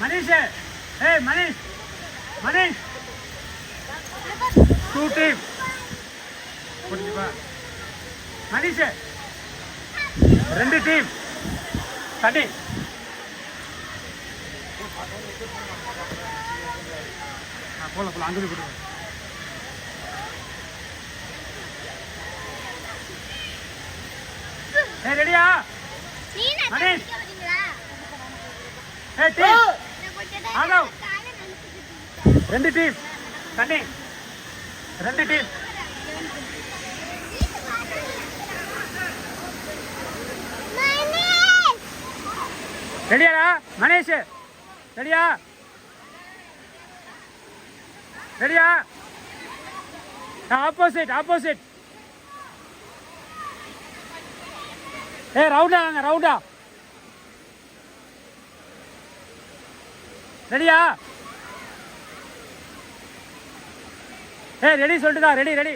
Manish, hey Manish, Manish, 2 team. Manish, 2 team. Tadi. Pola anggur itu. Hey ready ya? Manish. Hey team. Hello. 2 team. Tadi. 2 team. ரெடியாடா Manesh? ரெடியா? ரெடியா? Opposite. ரவுண்டா வாங்க, ரவுண்டா. ரெடியா? Ready சொல்லிட்டுதா, ready.